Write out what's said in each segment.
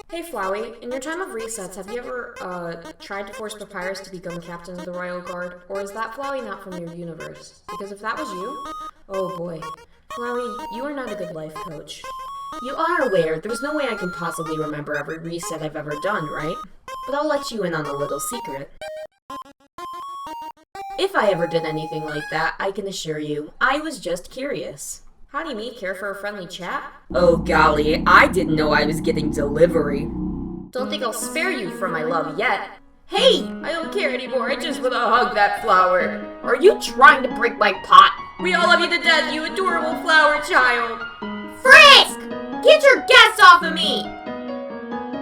Hey Flowey, in your time of resets, have you ever, tried to force Papyrus to become captain of the Royal Guard? Or is that Flowey not from your universe? Because if that was you, oh boy. Flowey, you are not a good life coach. You are aware there's no way I can possibly remember every reset I've ever done, right? But I'll let you in on a little secret. If I ever did anything like that, I can assure you, I was just curious. How do you mean, care for a friendly chat? Oh golly, I didn't know I was getting delivery. Don't think I'll spare you for my love yet. Hey, I don't care anymore, I just wanna hug that flower. Are you trying to break my pot? We all love you to death, you adorable flower child. Frisk! Get your guests off of me!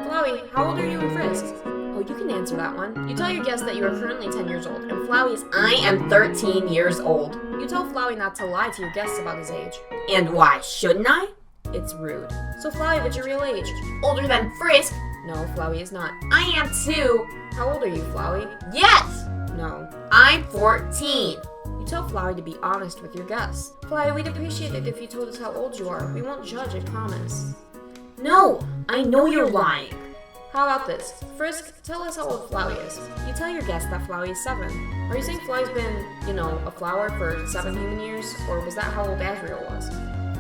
Flowey, how old are you in Frisk? Oh, you can answer that one. You tell your guest that you are currently 10 years old, and Flowey is... I am 13 years old. You tell Flowey not to lie to your guests about his age. And why shouldn't I? It's rude. So Flowey, what's your real age? Older than Frisk? No, Flowey is not. I am too. How old are you, Flowey? Yes! No. I'm 14. You tell Flowey to be honest with your guests. Flowey, we'd appreciate it if you told us how old you are. We won't judge, I promise. No, I know you're lying. How about this? Frisk, tell us how old Flowey is. You tell your guest that Flowey is 7. Are you saying Flowey's been, a flower for 7 human years? Or was that how old Asriel was?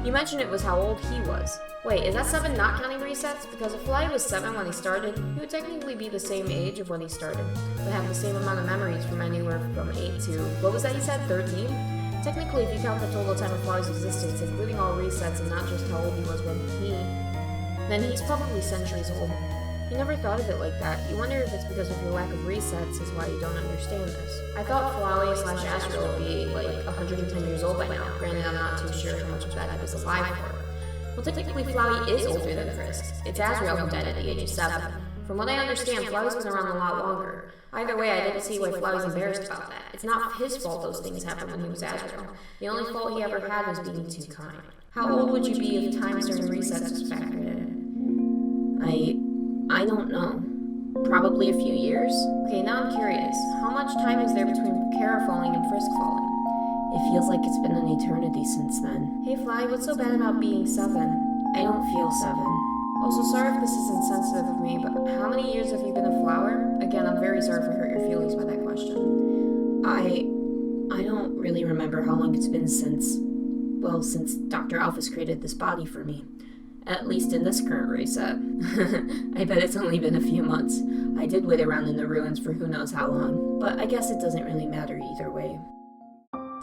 You mentioned it was how old he was. Wait, is that 7 not counting resets? Because if Flowey was 7 when he started, he would technically be the same age of when he started, but have the same amount of memories from anywhere from 8 to, what was that you said, 13? Technically, if you count the total time of Flowey's existence, including all resets and not just how old he was then he's probably centuries old. You never thought of it like that. You wonder if it's because of your lack of resets is why you don't understand this. I thought Flowey/Asriel would be like 110 years old by now. Granted, I'm not too sure how much of that he was alive for. Well, technically, Flowey is older than Frisk. It's Asriel who died at the age of 7. From what I understand, Flowey's been around a lot longer. Either way, I didn't see why Flowey's embarrassed about that. It's not his fault those things happened when he was Asriel. The only fault he ever had was being too kind. How old would you be if times during resets was factored in? I don't know. Probably a few years? Okay, now I'm curious. How much time is there between Kara falling and Frisk falling? It feels like it's been an eternity since then. Hey Flowey, what's so bad about being 7? I don't feel 7. Also, sorry if this is insensitive of me, but how many years have you been a flower? Again, I'm very sorry if I hurt your feelings by that question. I don't really remember how long it's been since Dr. Alphys created this body for me. At least in this current reset. I bet it's only been a few months. I did wait around in the ruins for who knows how long, but I guess it doesn't really matter either way.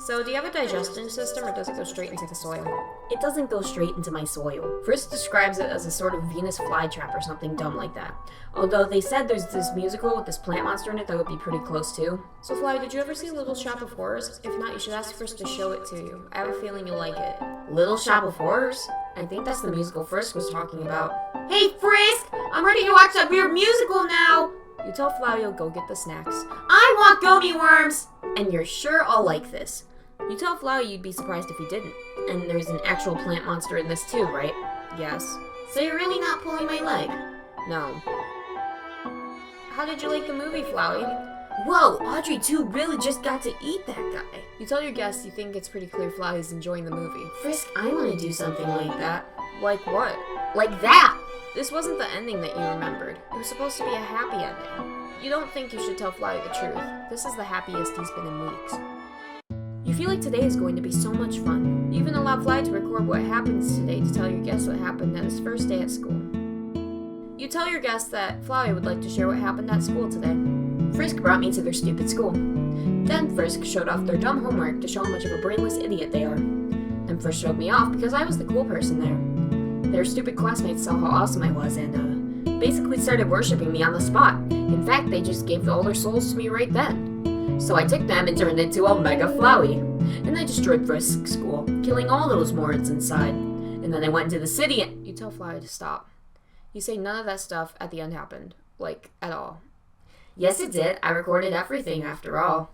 So, do you have a digestion system, or does it go straight into the soil? It doesn't go straight into my soil. Frisk describes it as a sort of Venus flytrap or something dumb like that. Although they said there's this musical with this plant monster in it that would be pretty close too. So Flowey, did you ever see Little Shop of Horrors? If not, you should ask Frisk to show it to you. I have a feeling you'll like it. Little Shop of Horrors? I think that's the musical Frisk was talking about. Hey Frisk! I'm ready to watch that weird musical now! You tell Flowey you'll go get the snacks. I want gummy worms! And you're sure I'll like this. You tell Flowey you'd be surprised if he didn't. And there's an actual plant monster in this too, right? Yes. So you're really not pulling my leg? No. How did you like the movie, Flowey? Whoa, Audrey 2 really just got to eat that guy. You tell your guests you think it's pretty clear Flowey's enjoying the movie. Frisk, I want to do something like that. Like what? Like that! This wasn't the ending that you remembered. It was supposed to be a happy ending. You don't think you should tell Flowey the truth. This is the happiest he's been in weeks. You feel like today is going to be so much fun. You even allowed Flowey to record what happens today to tell your guests what happened at his first day at school. You tell your guests that Flowey would like to share what happened at school today. Frisk brought me to their stupid school. Then Frisk showed off their dumb homework to show how much of a brainless idiot they are. Then Frisk showed me off because I was the cool person there. Their stupid classmates saw how awesome I was and, basically started worshipping me on the spot. In fact, they just gave all their souls to me right then. So I took them and turned into a Mega Flowey. And I destroyed Frisk's school, killing all those Mords inside. And then I went into the city and... You tell Flowey to stop. You say none of that stuff at the end happened. Like, at all. Yes, it did. I recorded everything after all.